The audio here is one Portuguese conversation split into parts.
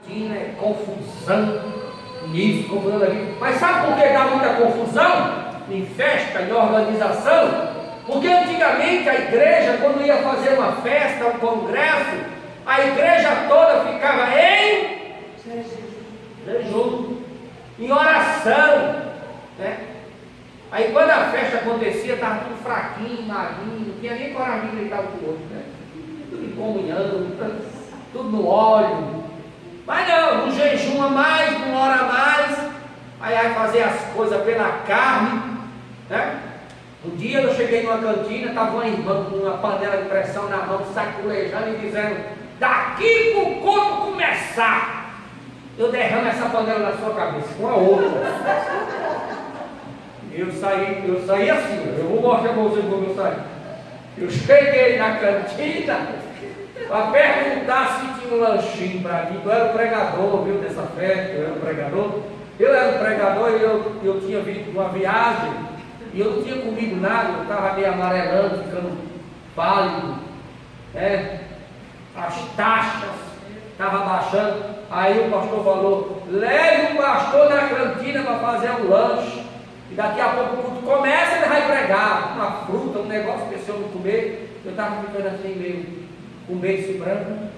cantina, é confusão nisso, confusão daqui. Mas sabe por que dá muita confusão em festa, em organização? Porque antigamente a igreja, quando ia fazer uma festa, um congresso, a igreja toda ficava em jejum, em oração, né? Aí quando a festa acontecia, estava tudo fraquinho, magrinho, não tinha nem coragem de gritar um com o outro, né? Tudo em comunhão, tudo no óleo. Mas não, não jejuma mais, não ora mais, aí vai fazer as coisas pela carne, né? Um dia eu cheguei numa cantina, estava uma irmã com uma panela de pressão na mão, saculejando e dizendo: daqui para o culto começar, eu derramo essa panela na sua cabeça, com a outra. Eu saí assim, eu vou mostrar para vocês como eu saí. Eu cheguei na cantina para perguntar se tinha um lanchinho para mim. Eu era o pregador, viu, dessa festa, eu era o pregador. Eu era o pregador e eu tinha vindo de uma viagem e eu não tinha comido nada, eu estava meio amarelando, ficando pálido, né? As taxas estavam baixando. Aí o pastor falou: leve o pastor na cantina para fazer um lanche. E daqui a pouco o culto começa, ele vai pregar uma fruta, um negócio que esse homem comer. Eu estava ficando assim meio com beijo branco.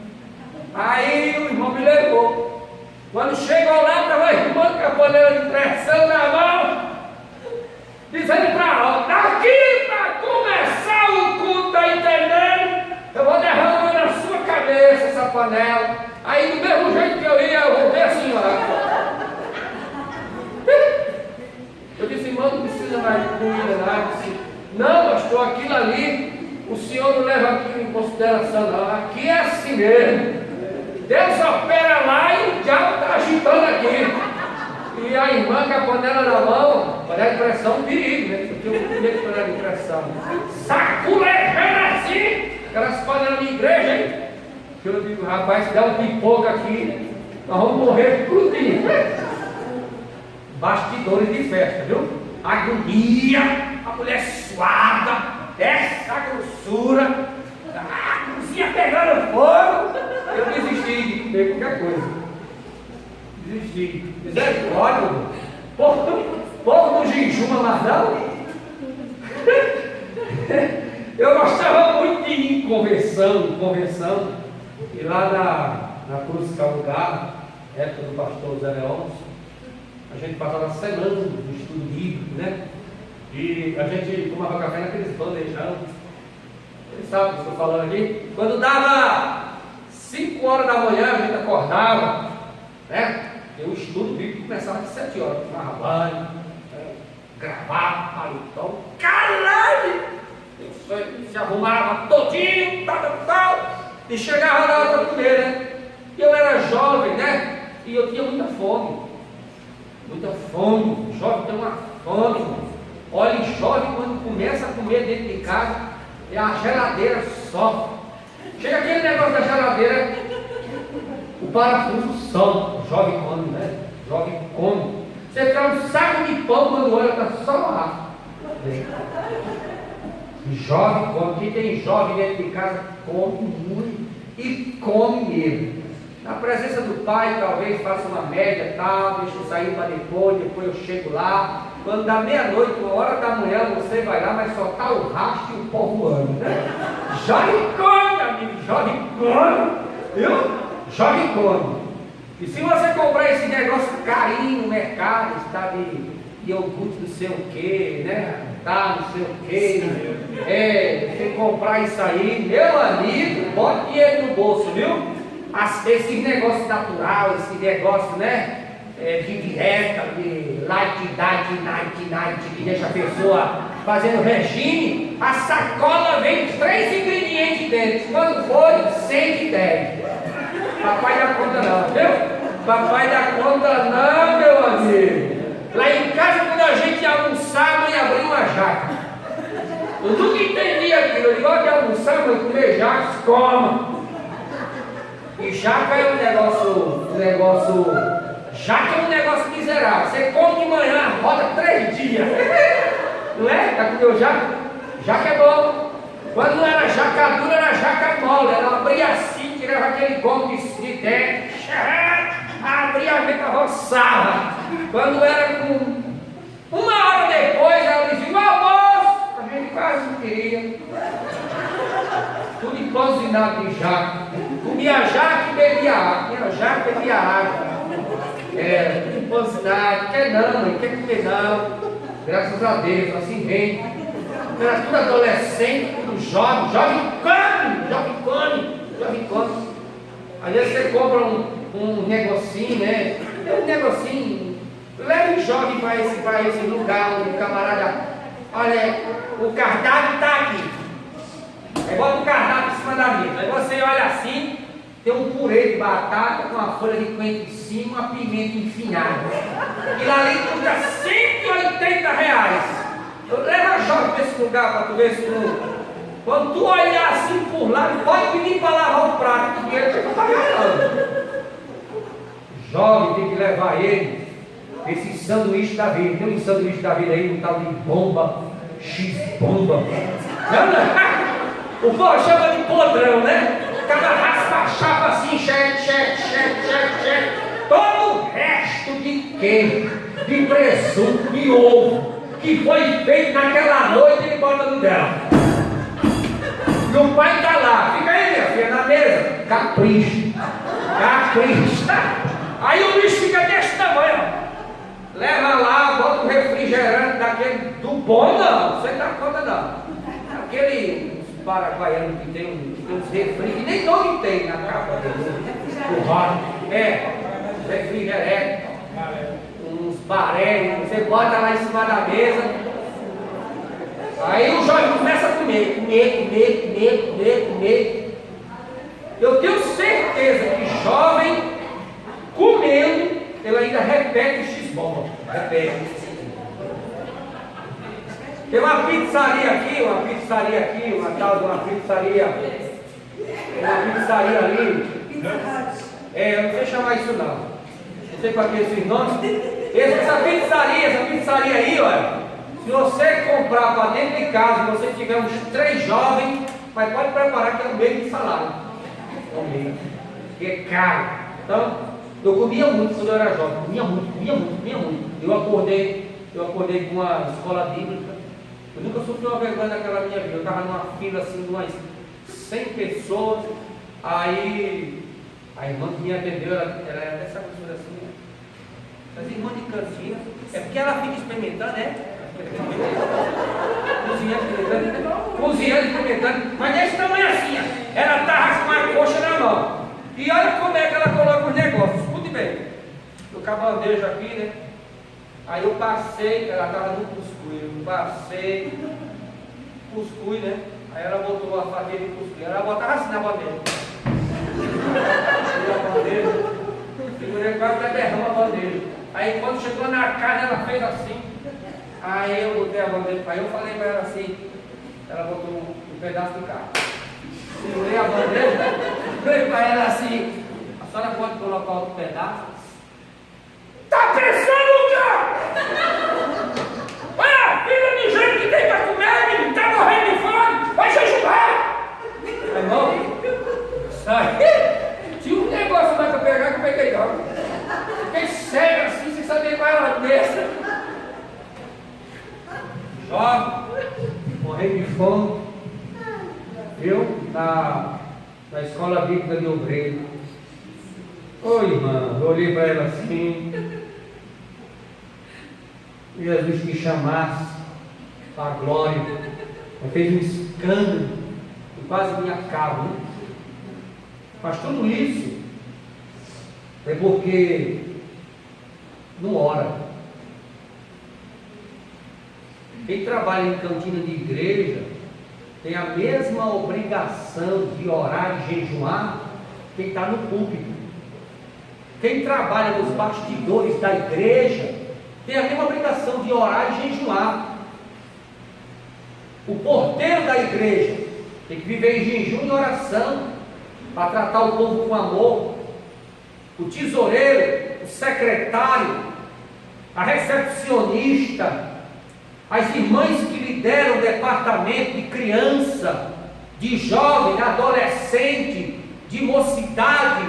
Aí o irmão me levou. Quando chegou lá, estava a irmã com a panela de pressão na mão, dizendo para ela: daqui para começar o culto, tá entendendo? Eu vou derramar na sua cabeça essa panela. Aí do mesmo jeito que eu ia, eu voltei assim lá. Eu disse: irmão, não precisa mais de comida, nada. Não, pastor, aquilo ali, o senhor não leva aquilo em consideração, não. Aqui é assim mesmo. Deus opera lá e o diabo está agitando aqui. E a irmã com a panela na mão, panela de pressão, um perigo, né? Porque eu comia de panela de pressão. Saculejando assim, aquelas panelas de igreja, hein? Que eu digo: rapaz, se der um pipoca aqui, nós vamos morrer por dia. Bastidores de festa, viu? Agonia, a mulher suada, essa grossura, a cozinha pegando fogo. Eu desisti de comer qualquer coisa. Desisti. Misericórdia, povo não jejuma mais não. Eu gostava muito de ir em convenção. E lá na Cruz Calugado, época do pastor Zé Leôncio, a gente passava semanas no estudo bíblico, né? E a gente tomava café naqueles bandejão. Vocês sabem o que eu estou falando ali? Quando dava 5 horas da manhã, a gente acordava, né? E o estudo bíblico começava às 7 horas. Tomava banho, gravava, paletó, caralho! Se arrumava todinho, tal. E chegava na hora para comer, né? E eu era jovem, né? E eu tinha muita fome. Muita fome, jovem tem uma fome. Olha, jovem quando começa a comer dentro de casa, a geladeira sofre. Chega aquele negócio da geladeira, o parafuso solta. O jovem come, né? O jovem come. Você traz um saco de pão quando olha, está só lá. Jovem come. Quem tem jovem dentro de casa come muito e come mesmo. Na presença do pai, talvez faça uma média, tal, deixa eu sair para depois eu chego lá. Quando dá meia-noite, 1h da manhã, você vai lá, mas só está o rastro e o pó voando, né? Jovem come, amigo, jovem come, viu? Jovem come. E se você comprar esse negócio carinho no mercado, está de iogurte não sei o que, né? Tá, não sei o que. Você comprar isso aí, meu amigo, bota dinheiro no bolso, viu? Esse negócio natural, esse negócio, né? De dieta, de light, night, que deixa a pessoa fazendo regime, a sacola vem 3 ingredientes dentro. Quando for, 110. Papai dá conta não, viu? Papai dá conta não, meu amigo. Lá em casa, quando a gente ia almoçar, a mãe abriu uma jaca. Eu nunca entendi aquilo. Eu digo: de almoçar, mãe, comer jaca, coma. E jaca é um negócio, jaca é um negócio miserável. Você come de manhã, roda 3 dias. Não é? Já comeu jaca? Jaca é bom. Quando não era jaca dura, era jaca mole. Ela abria assim, tirava aquele gomo de dentro. a gente avançava. Quando era com 1 hora depois, ela dizia: o almoço, a gente quase não queria. Tudo empanzinado de jaca. Comia jaca e bebia água. Comia jaca e bebia água. Tudo empanzinado. Quer não, mãe, quer comer não. Graças a Deus, assim vem. Era tudo adolescente, tudo jovem. Jovem come. Às vezes você compra um negocinho, né? Um negocinho. Leve o jovem para esse lugar onde o camarada. Olha, o cardápio está aqui. Aí bota o cardápio em cima da mesa. Aí você olha assim, tem um purê de batata com uma folha de coentro em cima, uma pimenta enfinada. E lá ali custa R$180. Leva jovem para esse lugar para tu ver se tu. Quando tu olhar assim por lá, pode pedir para lavar o prato, porque ele chega para ganhando. Jovem tem que levar ele, esse sanduíche da vida. Tem um sanduíche da vida aí, um tal de bomba, X-bomba. O povo chama de podrão, né? Cada raspa a chapa assim, cheque. Todo o resto de queijo, de presunto, de ovo, que foi feito naquela noite, ele bota no dela. E o pai está lá, fica aí, minha filha, na mesa, capricha. Aí o bicho fica desse tamanho, ó. Leva lá, bota o refrigerante daquele do bom, não, você dá conta não. Aquele paraguaiano que tem uns refri, que nem todo tem na capa dele. Refrigerante, uns baré, você bota lá em cima da mesa. Aí o jovem começa a comer. Eu tenho certeza que jovem comendo, ele ainda repete o X-bomba. Repete. Tem uma pizzaria aqui, uma tal de uma pizzaria ali. Eu não sei chamar isso não. Não sei para que esses nomes. Essa pizzaria aí, olha. Se você comprar para dentro de casa, se você tiver uns 3 jovens, mas pode preparar que é o meio de salário. Porque é caro. Então, eu comia muito quando eu era jovem. Comia muito. Eu acordei com uma escola bíblica. Eu nunca sofri uma vergonha naquela minha vida. Eu estava numa fila assim de umas 100 pessoas. Aí a irmã que me atendeu, ela era dessa pessoa assim, né? As irmãs de cantina. É porque ela fica experimentando, né? Cozinhando, experimentando, mas desse tamanho assim, ó. Ela estava com uma coxa na mão. E olha como é que ela coloca os negócios. Escute bem. Eu com a bandeja aqui, né? Aí eu passei, ela estava no cuscuz. Eu passei cuscuz, né? Aí ela botou a fatia de cuscuz. Ela botava assim na bandeja. Segurei quase até derrama a bandeja. Aí quando chegou na carne, ela fez assim. Aí eu botei a bandeja para eu falei para ela assim, ela botou um pedaço do carro. Segurei a bandeja, falei para ela assim, a senhora pode colocar outro pedaço? Tá pensando o quê? Filho de gente que tem para comer, menino, tá morrendo de fome, vai jejuar! Irmão, sai! Tinha um negócio lá que eu pegar que eu peguei logo. Fiquei cego assim, sem saber qual era a dessa. Jovem, morrendo de fome. Eu, na escola bíblica de Obreiro. Oi, irmã, eu olhei para ela assim. Jesus me chamasse para a glória. Ela fez um escândalo e quase me acaba, né? Mas tudo isso é porque não ora. Quem trabalha em cantina de igreja tem a mesma obrigação de orar e jejuar quem está no púlpito. Quem trabalha nos bastidores da igreja tem a mesma obrigação de orar e jejuar. O porteiro da igreja tem que viver em jejum e oração para tratar o povo com amor. O tesoureiro, o secretário, a recepcionista, as irmãs que lideram o departamento de criança, de jovem, adolescente, de mocidade,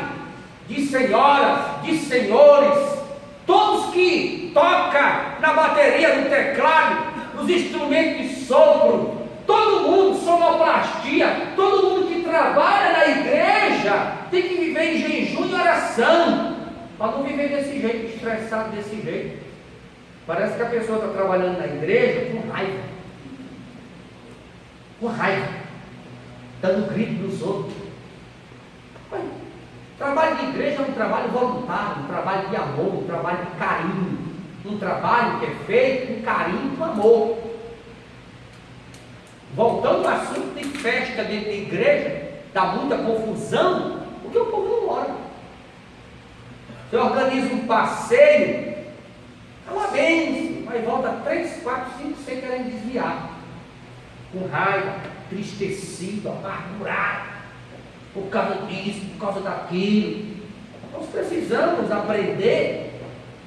de senhoras, de senhores, todos que tocam na bateria, no teclado, nos instrumentos de sopro, todo mundo, sonoplastia, todo mundo que trabalha na igreja tem que viver em jejum e oração, para não viver desse jeito, estressado desse jeito. Parece que a pessoa está trabalhando na igreja com raiva, dando grito nos outros. Mas, trabalho de igreja é um trabalho voluntário, um trabalho de amor, um trabalho de carinho, um trabalho que é feito com carinho e com amor. Voltando ao assunto de festa dentro da igreja, dá muita confusão, porque o povo não ora. Você organiza um passeio, é uma bênção, mas volta 3, 4, 5, 6 querendo desviar, com raiva, entristecido, amargurado, por causa disso, por causa daquilo. Nós precisamos aprender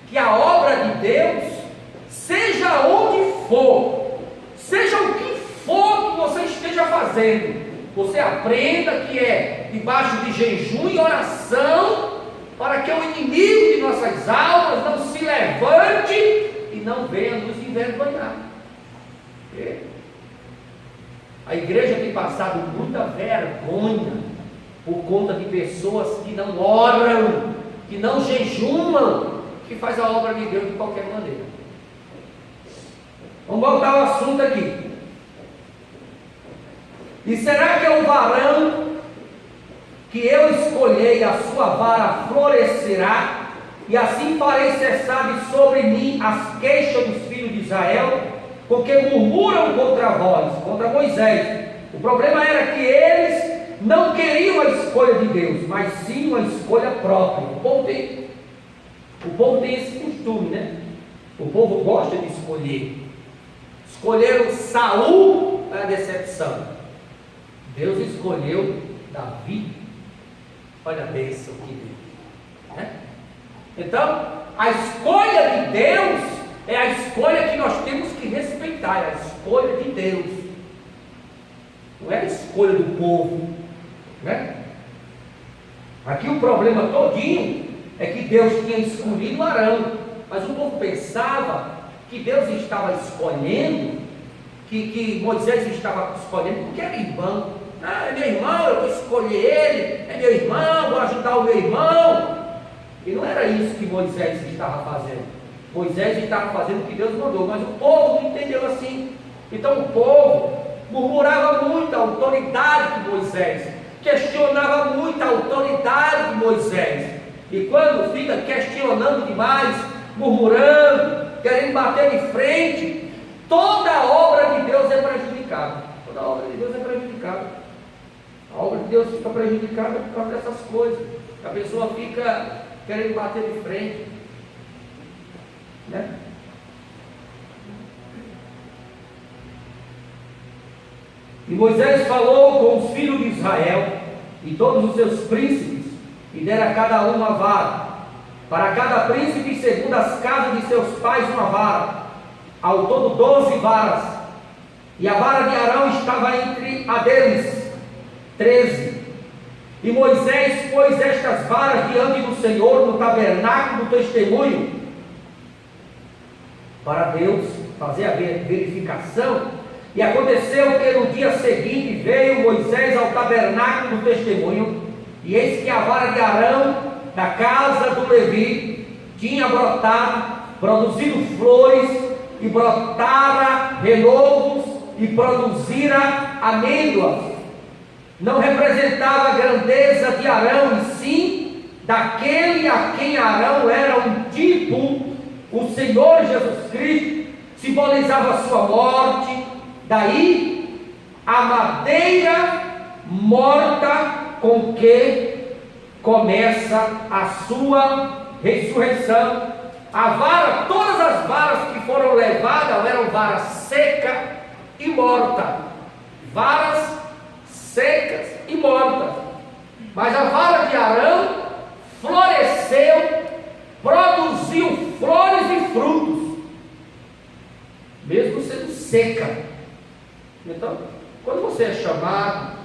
que a obra de Deus, seja onde for, seja o que for que você esteja fazendo, você aprenda que é debaixo de jejum e oração, para que o inimigo de nossas almas não se levante e não venha nos envergonhar. A igreja tem passado muita vergonha por conta de pessoas que não oram, que não jejumam, que faz a obra de Deus de qualquer maneira. Vamos voltar ao assunto aqui. E será que é o varão que eu escolhei, a sua vara florescerá, e assim farei cessar de sobre mim as queixas dos filhos de Israel, porque murmuram contra vós, contra Moisés. O problema era que eles não queriam a escolha de Deus, mas sim uma escolha própria. O povo tem esse costume, né? O povo gosta de escolher. Escolheram Saul para a decepção. Deus escolheu Davi. Olha a bênção que deu, né? Então, a escolha de Deus é a escolha que nós temos que respeitar, é a escolha de Deus, não é a escolha do povo, né? Aqui o problema todinho é que Deus tinha escolhido Arão, mas o povo pensava que Deus estava escolhendo, que Moisés estava escolhendo porque era irmão. Ah, é meu irmão, eu vou escolher ele, é meu irmão, vou ajudar o meu irmão. E não era isso que Moisés estava fazendo. Moisés estava fazendo o que Deus mandou, mas o povo não entendeu assim. Então o povo murmurava muito a autoridade de Moisés, questionava muito a autoridade de Moisés. E quando fica questionando demais, murmurando, querendo bater de frente, toda a obra de Deus é prejudicada. Toda a obra de Deus é prejudicada. A obra de Deus fica prejudicada por causa dessas coisas. A pessoa fica querendo bater de frente, né? E Moisés falou com os filhos de Israel e todos os seus príncipes, e dera a cada um uma vara, para cada príncipe segundo as casas de seus pais uma vara, ao todo 12 varas, e a vara de Arão estava entre a deles 13. E Moisés pôs estas varas diante do Senhor no tabernáculo do testemunho, para Deus fazer a verificação. E aconteceu que no dia seguinte veio Moisés ao tabernáculo do testemunho, e eis que a vara de Arão da casa do Levi tinha brotado, produzido flores, e brotara renovos, e produzira amêndoas. Não representava a grandeza de Arão, e sim daquele a quem Arão era um tipo. O Senhor Jesus Cristo simbolizava a sua morte. Daí a madeira morta com que começa a sua ressurreição. A vara, todas as varas que foram levadas eram varas secas e mortas. Varas secas e mortas. Mas a vara de Arão floresceu, produziu flores e frutos, mesmo sendo seca. Então, quando você é chamado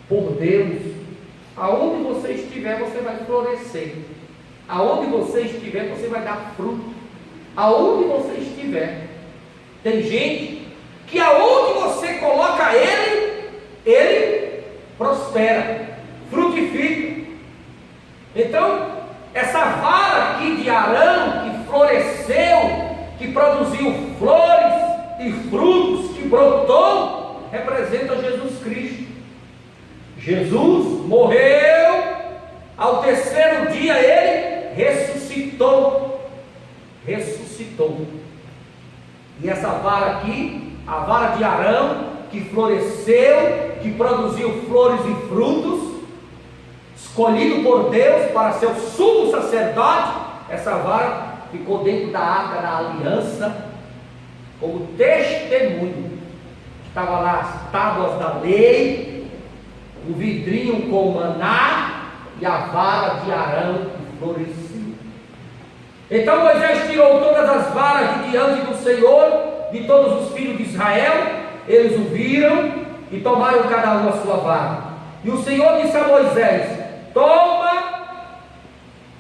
por Deus Aonde você estiver, você vai florescer. Aonde você estiver, você vai dar fruto. Aonde você estiver. Tem gente que aonde você coloca ele prospera, frutifica. Então, essa vara aqui de Arão, que floresceu, que produziu flores e frutos, que brotou, representa Jesus Cristo. Jesus morreu, ao terceiro dia ele ressuscitou. E essa vara aqui, a vara de Arão, que floresceu, que produziu flores e frutos, escolhido por Deus para ser o sumo sacerdote, essa vara ficou dentro da arca da aliança, como testemunho. Estava lá as tábuas da lei, o vidrinho com o maná e a vara de Arão que floresceu. Então Moisés tirou todas as varas de diante do Senhor, de todos os filhos de Israel. Eles o viram e tomaram cada um a sua vara. E o Senhor disse a Moisés: toma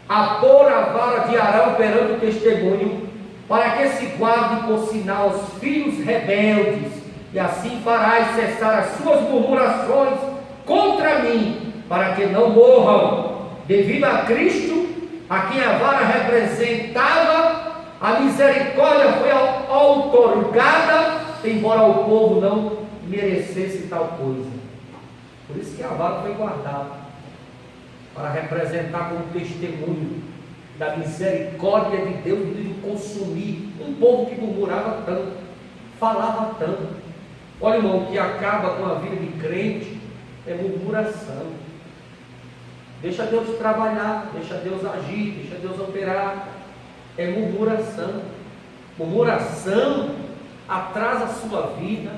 a pôr a vara de Arão perante o testemunho, para que se guarde por sinal aos filhos rebeldes, e assim farás cessar as suas murmurações contra mim, para que não morram. Devido a Cristo, a quem a vara representava, a misericórdia foi outorgada, embora o povo não merecesse tal coisa. Por isso que a vara foi guardada, para representar como testemunho da misericórdia de Deus de consumir um povo que murmurava tanto, falava tanto. Olha, irmão, o que acaba com a vida de crente é murmuração. Deixa Deus trabalhar, deixa Deus agir, deixa Deus operar. É murmuração. Murmuração atrasa a sua vida,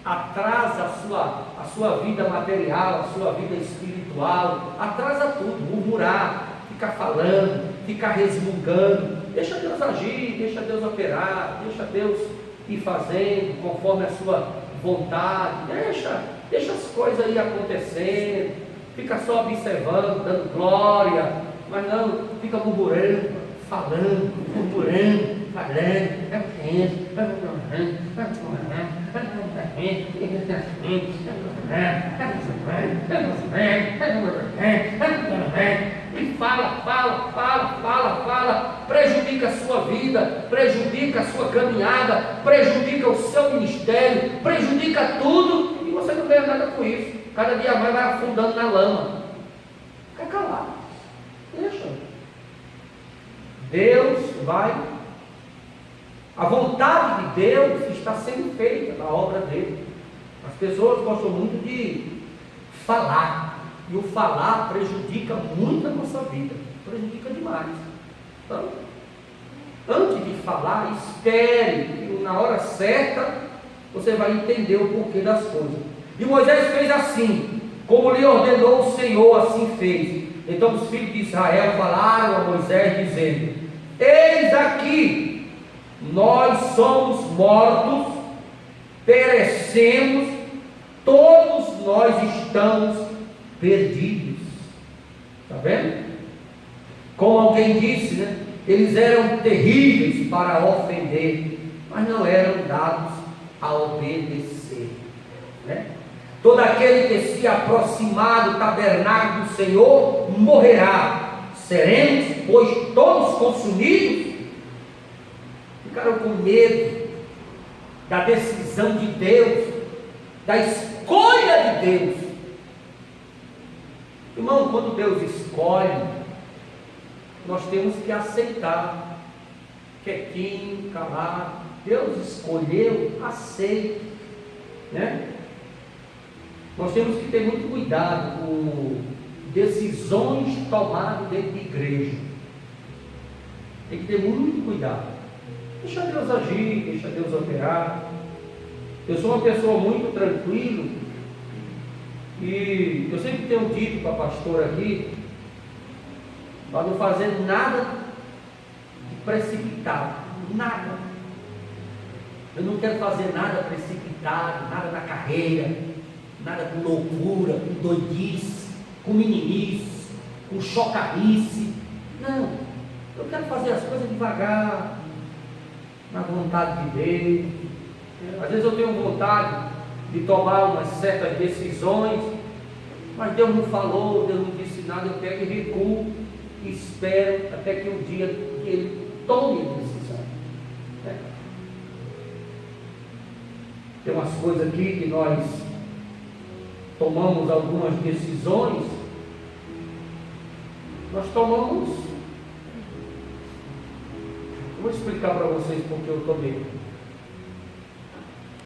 atrasa a sua vida material, a sua vida espiritual, atrasa tudo. Murmurar, ficar falando, ficar resmungando. Deixa Deus agir, deixa Deus operar, deixa Deus ir fazendo conforme a sua vontade. Deixa as coisas aí acontecendo. Fica só observando, dando glória, mas não fica murmurando, falando, e fala, prejudica a sua vida, prejudica a sua caminhada, prejudica o seu ministério, prejudica tudo, e você não ganha nada com isso. Cada dia mais vai afundando na lama. Fica calado. Deixa. Deus vai. A vontade de Deus está sendo feita na obra dele. As pessoas gostam muito de falar. E o falar prejudica muito a nossa vida. Prejudica demais. Então, antes de falar, espere. E na hora certa, você vai entender o porquê das coisas. E Moisés fez assim, como lhe ordenou o Senhor, assim fez. Então os filhos de Israel falaram a Moisés, dizendo: eis aqui, nós somos mortos, perecemos, todos nós estamos perdidos. Está vendo? Como alguém disse, né? Eles eram terríveis para ofender, mas não eram dados a obedecer, né? Todo aquele que se aproximar do tabernáculo do Senhor morrerá. Seremos, pois, todos consumidos? Ficaram com medo da decisão de Deus, da escolha de Deus. Irmão, quando Deus escolhe, nós temos que aceitar, quietinho, calado. Deus escolheu, aceite, né? Nós temos que ter muito cuidado com decisões tomadas dentro de igreja. Tem que ter muito cuidado. Deixa Deus agir, deixa Deus operar. Eu sou uma pessoa muito tranquila e eu sempre tenho dito para a pastora aqui, para não fazer nada de precipitado, nada. Eu não quero fazer nada precipitado, nada na carreira, nada com loucura, com doidice, com meninice, com chocarice. Não, eu quero fazer as coisas devagar, na vontade de Deus. Às vezes eu tenho vontade de tomar umas certas decisões, mas Deus não falou, Deus não disse nada, eu pego e recuo, e espero até que um dia Ele tome a decisão. Tem umas coisas aqui que nós tomamos algumas decisões, nós tomamos. Eu vou explicar para vocês porque eu tomei.